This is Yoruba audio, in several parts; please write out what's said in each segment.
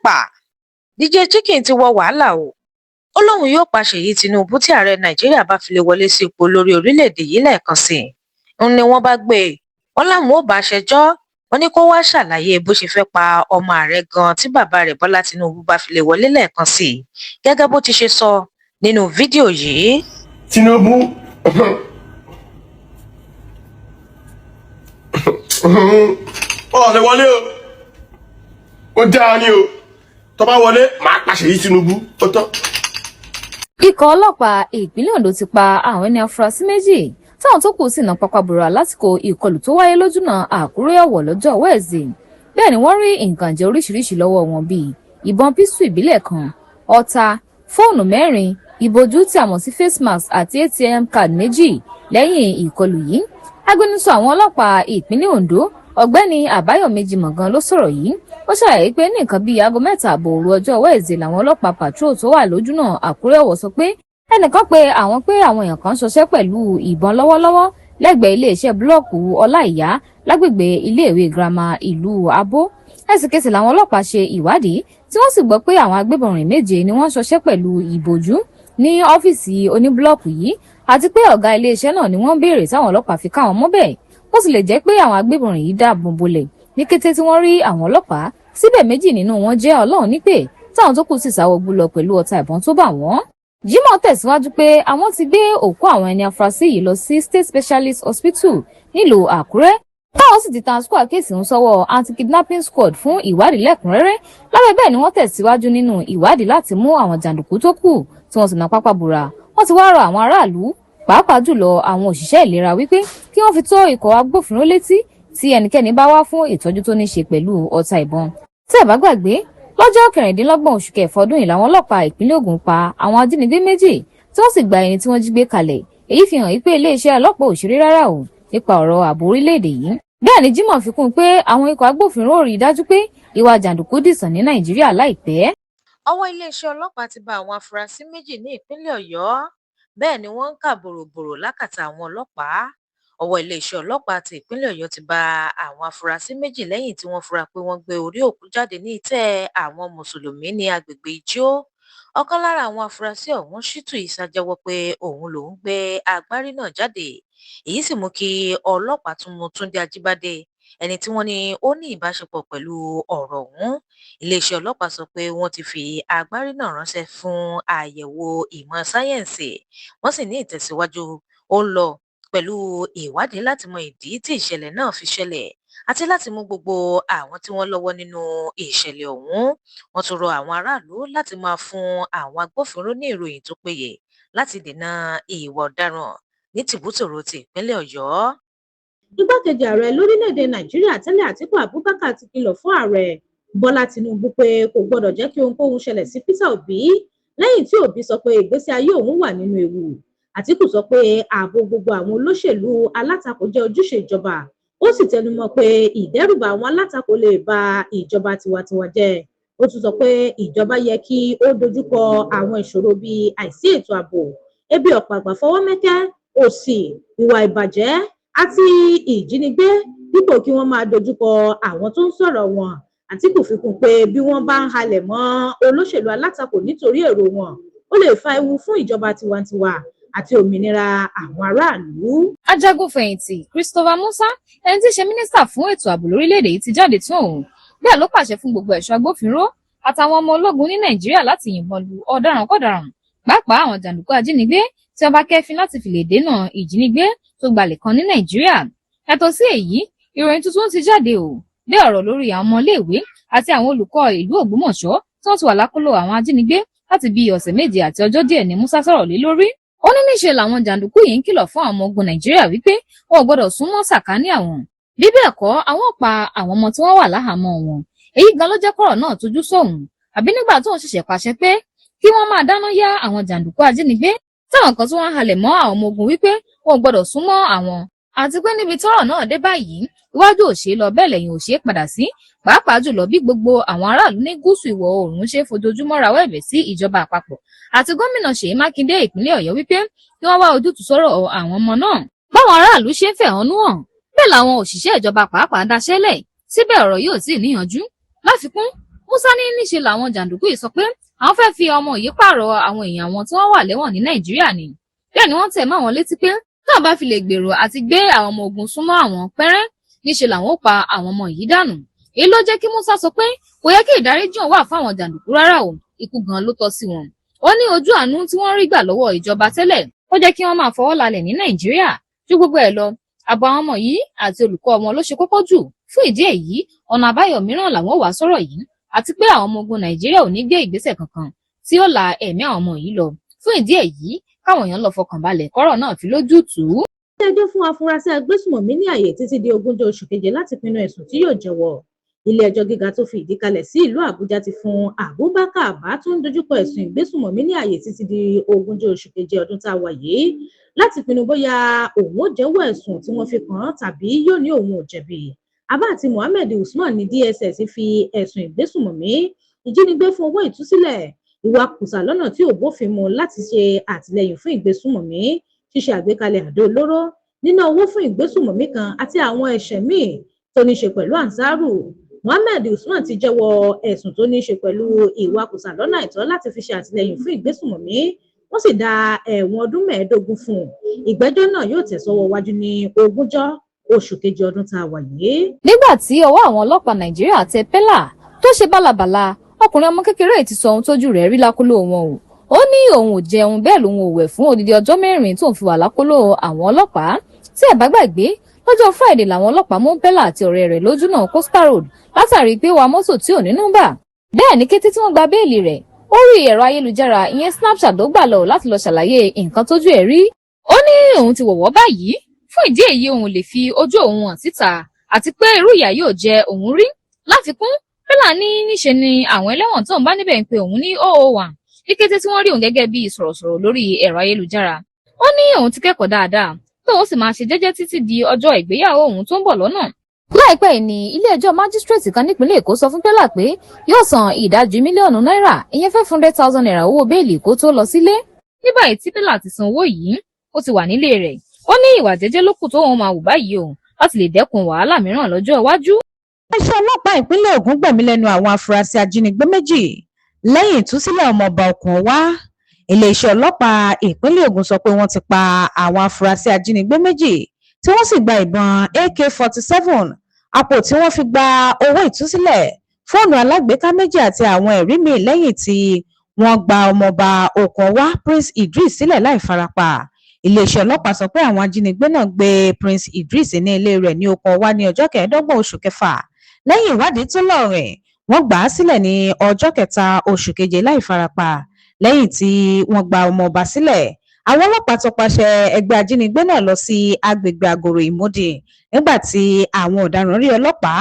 ọlọ́pàá. DJ Chicken ti wọ wàhálà o. Ó lóun yóò pa Ṣèyí Tinubu tí ààrẹ Nàìjíríà bá fi lè wọlé sí ipò lórí orílẹ̀-èdè yìí lẹ́ẹ̀kan sí i. Ni wọ́n bá gbé e. Wọ́n láwọn ò bá ṣẹjọ́. Wọ́n ní kó wá ṣàlàyé bó ṣe fẹ́ pa ọmọ ààrẹ gan tí bàbá rẹ̀ Bọ́lá Tinubu bá fi lè wọlé lẹ́ẹ̀kan sí i. Gẹ́gẹ́ bó ti ṣe sọ nínú fídíò yìí. Tinubu ọ̀rẹ́ wọlé o, ó dáa ní o, tó bá wọlé máa pa Ṣèyí Tinubu ó tán. Ikọ̀ ọlọ́pàá ìpínlẹ̀ Ondo ti pa àwọn ẹni afurasí méjì táwọn tó kù sì ná pápábora lásìkò ìkọlù tó wáyé lójúnà Àkúrẹ́ Ọ̀wọ̀ lọ́jọ́ Wednesday. Bẹ́ẹ̀ ni wọ́n rí nǹkan ìjà oríṣiríṣi lọ́wọ́ wọn bíi ìbọn písù ìbílẹ̀ kan, ọta, fóònù 4, ìbojú tí a mọ̀ sí face mask àti ATM card méjì lẹ́yìn ìkọlù yìí. Agbẹnusọ àwọn ọlọ́pàá ìpínlẹ̀ Ondo Ọ̀gbẹ́ni Àbáyọ̀mí Jimogan ló sọ̀rọ̀ yìí. Ó ṣàlàyé pé ní nǹkan bíi aago 7 òru ọjọ́ Wednesday làwọn ọlọ́pàá patrol tó wà lójúnà Àkúrẹ́ Ọ̀wọ̀ sọ pé ẹnìkan pé àwọn èèyàn kan ṣọṣẹ́ pẹ̀lú ìbọn lọ́wọ́lọ́wọ́ lẹ́gbẹ̀ẹ́ iléeṣẹ́ búlọ́ọ̀kù Ọláìyá lágbègbè iléèwé girama ìlú Abo. Ẹsẹ̀kẹsẹ̀ làwọn ọlọ́pàá ṣe ìwádìí tí wọ́n sì gbọ́ pé àwọn agbébọnrin 7 ni wọ́n ṣọṣẹ́ pẹ̀lú ìbòjú ní ọ́fíìsì oníbúlọ́ọ̀kù yìí àti pé ọ̀gá iléeṣẹ́ náà ni wọ́n béèrè táwọn ọlọ́pàá fi káwọn mọ́ bẹ́ẹ̀. Ó sì lè jẹ́ pé àwọn agbébọnrin yìí dáàbò bolẹ̀ ní kété tí wọ́n rí àwọn ọlọ́pàá síbẹ̀ 2 nínú wọn jẹ́ Ọlọ́run nípè táwọn tó kù sì sáwọ́ lọ pẹ̀lú ọta ìbọn tó bà wọ́n. Jimoh tẹ̀síwájú pé àwọn ti gbé òkú àwọn ẹni afurasí yìí lọ sí State Specialist Hospital nílùú Àkúrẹ́ táwọn sì ti transfer kéèsì ń sọ́wọ́ anti-kidnapping squad fún ìwádìí lẹ́kùnrẹ́rẹ́. Lábẹ́ bẹ́ẹ̀ ni wọ́n tẹ̀síwájú nínú ìwádìí láti mú àwọn jàǹdùkú tó kù tí wọ́n sì ná pápábora. Wọ́n ti wá rọ àwọn aráàlú pàápàá jùlọ àwọn òṣìṣẹ́ ìlera wípé kí wọ́n fi tó ikọ̀ agbófinró létí tí ẹnikẹ́ni bá wá fún ìtọ́jú tó ní ṣe pẹ̀lú ọta ìbọn. Tí ẹ bá gbàgbé, lọ́jọ́ 26 oṣù kẹfà ọdún yìí làwọn ọlọ́pàá ìpínlẹ̀ Ògùn pa àwọn ajínigbé 2 tí wọ́n sì gba ẹni tí wọ́n jí gbé kalẹ̀. Èyí fi hàn wípé iléeṣẹ́ ọlọ́pàá ò ṣeré rárá o nípa ọ̀rọ̀ ààbò orílẹ̀-èdè yìí. Bẹ́ẹ̀ ni Jimoh fi kún pé àwọn ikọ̀ agbófinró rí i dájú pé ìwà jàǹdùkú dìsàn ní Nàìjíríà láìpẹ́. Ọwọ́ iléeṣẹ́ ọlọ́pàá ti bá àwọn afurasí 2 ní ìpínlẹ̀ Ọ̀yọ́. Bẹ́ẹ̀ ni wọ́n ń kà bòròbòrò lákàtà àwọn ọlọ́pàá. Ọwọ́ iléeṣẹ́ ọlọ́pàá ti ìpínlẹ̀ Ọ̀yọ́ ti bá àwọn afurasí 2 lẹ́yìn tí wọ́n fura pé wọ́n gbé orí òkú jáde ní ìtẹ́ àwọn mùsùlùmí ní agbègbè Ijó. Ọ̀kan lára àwọn afurasí ọ̀hún Ṣítù Ìsá jẹ́wọ́ pé òun lòún gbé agbárí náà jáde. Èyí sì mú kí ọlọ́pàá tún mú Túndé Ajíbádé, ẹni tí wọ́n ní ó ní ìbáṣepọ̀ pẹ̀lú ọ̀rọ̀ ọ̀hún. Iléeṣẹ́ ọlọ́pàá sọ pé wọ́n ti fi agbárí náà ránṣẹ́ fún àyẹ̀wò ìmọ̀ sáyẹ́ǹsì. Wọ́n sì ní ìtẹ̀síwájú ó ń lọ pẹ̀lú ìwádìí láti mọ ìdí tí ìṣẹ̀lẹ̀ náà fi ṣẹlẹ̀ àti láti mú gbogbo àwọn tí wọ́n lọ́wọ́ nínú ìṣẹ̀lẹ̀ ọ̀hún. Wọ́n tún rọ àwọn aráàlú láti máa fún àwọn agbófinró ní ìròyìn tó péye láti dènà ìwà ọ̀daràn ní tìbútòrò ti ìpínlẹ̀ Ọ̀yọ́. Igbákejì ààrẹ lórílẹ̀-èdè Nàìjíríà tẹ́lẹ̀ Àtíkù Abubakar ti kìlọ̀ fún ààrẹ Bọ́lá Tinubu pé kò gbọdọ̀ jẹ́ kí ohunkóhun ṣẹlẹ̀ sí Peter Obi lẹ́yìn tí Obi sọ pé ìgbésí ayé òun wà nínú ewu. Àtíkù sọ pé ààbò gbogbo àwọn olóṣèlú alátakò jẹ́ ojúṣe ìjọba. Ó sì tẹnumọ́ pé ìdẹ́rùbà àwọn alátakò lè ba ìjọba tiwantiwa jẹ́. Ó tún sọ pé ìjọba yẹ kí ó dojúkọ àwọn ìṣòro bíi àìsí ètò ààbò, ebi ọ̀pàgbà fọwọ́mẹ́kẹ́, òṣì, ìwà ìbàjẹ́ àti ìjínigbé dípò kí wọ́n máa dojúkọ àwọn tó ń sọ̀rọ̀ wọn. Àtíkù fi kún pé bí wọ́n bá ń halẹ̀ mọ́ olóṣèlú alátakò nítorí èrò wọn, ó lè fa ewu fún ìjọba tiwantiwa àti òmìnira àwọn aráàlú. Ajagunfẹ̀yìntì Christopher Musa, ẹni tí í ṣe mínísítà fún ètò ààbò lórílẹ̀-èdè yìí ti jáde tún òun. Bẹ́ẹ̀ ló pàṣẹ fún gbogbo ẹ̀ṣọ́ agbófinró àtàwọn ọmọ ológun ní Nàìjíríà láti yìnbọn lu ọ̀daràn-kọ̀daràn, pàápàá àwọn jàǹdùkú ajínigbé tí wọ́n bá kẹ́fín láti fi lè dènà ìjínigbé tó gbalẹ̀ kan ní Nàìjíríà. Yàtọ̀ sí èyí, ìròyìn tuntun ti jáde o bí ọ̀rọ̀ lórí àwọn ọmọléèwé àti àwọn olùkọ́ ìlú Ògbómọ̀ṣọ́ tí wọ́n ti wà lákọlò àwọn ajínigbé láti bí ọ̀sẹ̀ 7 àti ọjọ́ díẹ̀ ní Musa sọ̀rọ̀ lé lórí. Ó ní níṣe làwọn jàǹdùkú yìí ń kìlọ̀ fún àwọn ọmọ ogun Nàìjíríà wípé wọn ò gbọdọ̀ súnmọ́ sàkání àwọn. Bí bẹ́ẹ̀ kọ́, àwọn pa àwọn ọmọ tí wọ́n wà láhàámọ́ wọn. Èyí gan ló jẹ́ kọ́rọ̀ náà tójú sóhun. Àbí nígbà tó ń ṣẹ̀ṣẹ̀ pàṣẹ pé kí wọ́n máa dáná yá àwọn jàǹdùkú ajínigbé táwọn kan tí wọ́n halẹ̀ mọ́ àwọn ọmọ ogun wípé wọn ò gbọdọ̀ súnmọ́ àwọn. Àti pé níbi tọ́rọ̀ náà dé báyìí, iwájú ò ṣe lọ bẹ́ẹ̀ lẹ́yìn ò ṣe padà sí, pàápàá jùlọ bí gbogbo àwọn aráàlú ní gúúsù ìwọ̀ oòrùn ṣe fojoojúmọ́ rawọ́ ẹ̀bẹ̀ sí ìjọba àpapọ̀ àti gómìnà Ṣèyí Mákindé ìpínlẹ̀ Ọ̀yọ́ wípé kí wọ́n wá ojútùú sọ́rọ̀ àwọn ọmọ náà. Báwọn aráàlú ṣe ń fẹ̀hónú hàn, bẹ́ẹ̀ làwọn òṣìṣẹ́ ìjọba pàápàá daṣẹ́lẹ̀, síbẹ̀ ọ̀rọ̀ yóò sì níyanjú. Láfikún, Musa ní níṣe làwọn jàǹdùkú yìí sọ pé àwọn fẹ́ fi ọmọ yìí pààrọ̀ àwọn èèyàn wọn tí wọ́n wà lẹ́wọ̀n ní Nàìjíríà ni. Bẹ́ẹ̀ ni wọ́n tẹ̀ mọ́ àwọn létí pé táwọn bá fi lè gbèrò àti gbé àwọn ọmọ ogun súnmọ́ àwọn pẹ́rẹ́ níṣe làwọn ó pa àwọn ọmọ yìí dànù. Èyí ló jẹ́ kí Musa sọ pé kò yẹ kí ìdáríjì wà fáwọn jàǹdùkú rárá o, ikú gan ló tọ́ sí wọn. Ó ní ojú àánú tí wọ́n rí gbà lọ́wọ́ ìjọba tẹ́lẹ̀ ó jẹ́ kí wọ́n máa fọwọ́ lálẹ̀ ní Nàìjíríà. Ju gbogbo ẹ̀ lọ, ààbò àwọn ọmọ yìí àti olùkọ́ wọn ló ṣe kókó jù. Fún ìdí èyí, ọ̀nà àbáyọ mìíràn làwọn wà sọ̀rọ̀ yìí, àti pé àwọn ọmọ ogun Nàìjíríà ò ní gbé ìgbésẹ̀ kankan tí ó la ẹ̀mí àwọn ọmọ yìí lọ. Fún ìdí èyí, káwọn èèyàn lọ fọkàn balẹ̀ kọ́rọ̀ náà fi lójútùú. Ilé-ẹjọ́ fún afurasí agbésùmọ̀mí ní àyè títí di 20 oṣù keje láti pinnu ẹ̀sùn tí yóò jẹ́wọ́. Ilé-ẹjọ́ gíga tó fi ìdí kalẹ̀ sí ìlú Àbújá ti fún Abubakar Abba tó ń dojúkọ ẹ̀sùn ìgbésùmọ̀mí ní àyè títí di 20 oṣù keje ọdún tá a wà yìí láti pinnu bóyá òun ó jẹ́wọ́ ẹ̀sùn tí wọ́n fi kàn án tàbí yóò ní òun ò jẹ̀bi. Abba àti Mohammed Usman ní DSS fi ẹ̀sùn ìgbésùmọ̀mí, ìjínigbé fún owó ìtúsílẹ̀, ìwakùsà lọ́nà tí ò bófin mu láti ṣe àtìlẹ́yìn fún ìgbésùmọ̀mí, ṣíṣe àgbékalẹ̀ àdó olóró, níná owó fún ìgbésùmọ̀mí kan àti àwọn ẹ̀ṣẹ̀ míì tó ní ṣe pẹ̀lú Ansaru. Mohammed Usman ti jẹ́wọ́ ẹ̀sùn tó ní ṣe pẹ̀lú ìwakùsà lọ́nà àìtọ́ láti fi ṣe àtìlẹ́yìn fún ìgbésùmọ̀mí, wọ́n sì dá ẹ̀wọ̀n ọdún 15 fún un. Ìgbẹ́jọ́ náà yóò tẹ̀sọ́wọ́ wájú ní 20 oṣù keje ọdún tá a wà yìí. Nígbà tí ọwọ́ àwọn ọlọ́pàá Nàìjíríà tẹ Pẹ́lá tó ṣe bálabàla, ọkùnrin ọmọ kékeré ti sọ ohun tójú rẹ̀ rí lákòlò wọn o. Ó ní òun ò jẹun bẹ́ẹ̀ lòun ò wẹ̀ fún odidi ọjọ́ 4 tóun fi wà lákòlò àwọn ọlọ́pàá. Tí ẹ bá gbàgbé, lọ́jọ́ Friday làwọn ọlọ́pàá mú Pẹ́lá àti ọ̀rẹ́ rẹ̀ lójúnà Coastal Road látàrí pé wa mọ́tò tí ò ní nọ́mbà. Bẹ́ẹ̀ ni kété tí wọ́n gba béèlì rẹ̀, ó rí ẹ̀rọ ayélujára ìyẹn Snapchat ó gbà lọ láti lọ ṣàlàyé nǹkan tójú ẹ̀ rí. Ó ní òun ti wọ̀wọ́ báyìí, fún ìdí èyí òun lè fi ojú òun hàn síta àti pé irú ìyà yóò jẹ òun rí. Láfikún, Pẹ́lá ní níṣe ni àwọn ẹlẹ́wọ̀n tóun bá níbẹ̀ ń pe òun ní 001 ní kété tí wọ́n rí òun gẹ́gẹ́ bí sọ̀rọ̀sọ̀rọ̀ lórí ẹ̀rọ ayélujára. Ó ní òun ti kẹ́kọ̀ọ́ dáadáa tóun sì máa ṣe jẹ́jẹ́ títí di ọjọ́ ìgbéyàwó òun tó ń bọ̀ lọ́nà. Láìpẹ́ yìí ni ilé-ẹjọ́ májísírèètì kan nípínlẹ̀ Èkó sọ fún Pẹ́lá pé yóò san ìdajì mílíọ̀nù náírà ìyẹn 500,000 naira owó béèlì kó tó lọ sílé. Ní báyìí tí Pẹ́lá ti san owó yìí, ó ti wà nílé rẹ̀. Ó ní ìwà jẹ́jẹ́ ló kù tóun máa wù báyìí o láti lè dẹ́kun wàhálà mìíràn lọ́jọ́ iwájú. Iléeṣẹ́ ọlọ́pàá ìpínlẹ̀ Ògùn gbẹ̀mí lẹ́nu àwọn afurasí ajínigbé méjì lẹ́yìn ìtúsílẹ̀ ọmọọba Òkùnọwá. Iléeṣẹ́ ọlọ́pàá ìpínlẹ̀ Ògùn sọ pé wọ́n ti pa àwọn afurasí ajínigbé méjì tí wọ́n sì gba ìbọn AK-47, àpò tí wọ́n fi gba owó ìtúsílẹ̀, fóònù alágbèéká méjì àti àwọn ẹ̀rí míì lẹ́yìn tí wọ́n gba ọmọọba Òkùnọwá Prince Idris sílẹ̀ láì farapa. Iléeṣẹ́ ọlọ́pàá sọ pé àwọn ajínigbé náà gbé Prince Idris ní ilé rẹ̀ ní Òkùnọwá ní ọjọ́ 25 oṣù kẹfà. Lẹ́yìn ìwádìí tó lọ́rìn, wọ́n gbà á sílẹ̀ ní ọjọ́ 3 oṣù keje láì farapa. Lẹ́yìn tí wọ́n gba ọmọọba sílẹ̀, àwọn ọlọ́pàá tọpasẹ̀ ẹgbẹ́ ajínigbé náà lọ sí agbègbè Àgòrò Ìmúdì. Nígbà tí àwọn ọ̀daràn rí ọlọ́pàá,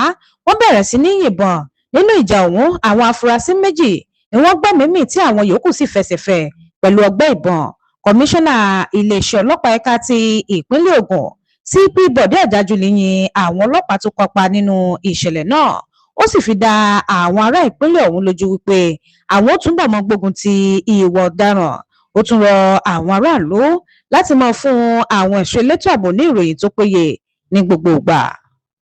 wọ́n bẹ̀rẹ̀ sí ní yìnbọn. Nínú ìjà ọ̀hún, àwọn afurasí méjì ni wọ́n gbẹ́mìí mì tí àwọn yòókù sì fẹsẹ̀ fẹ́ pẹ̀lú ọgbẹ́ ìbọn. Kọmíṣánná iléeṣẹ́ ọlọ́pàá ẹ̀ka ti ìpínlẹ̀ Ògùn CP Bọ̀dé Àjàjùlí yin àwọn ọlọ́pàá tó kópa nínú ìṣẹ̀lẹ̀ náà. Ó sì fi dá àwọn ará ìpínlẹ̀ ọ̀hún lójú wípé àwọn ó túbọ̀ mọ́ gbógun ti ìwà ọ̀daràn. Ó tún rọ àwọn aráàlú láti máa fún àwọn ẹ̀ṣọ́ elétò ààbò ní ìròyìn tó péye ní gbogbo ìgbà.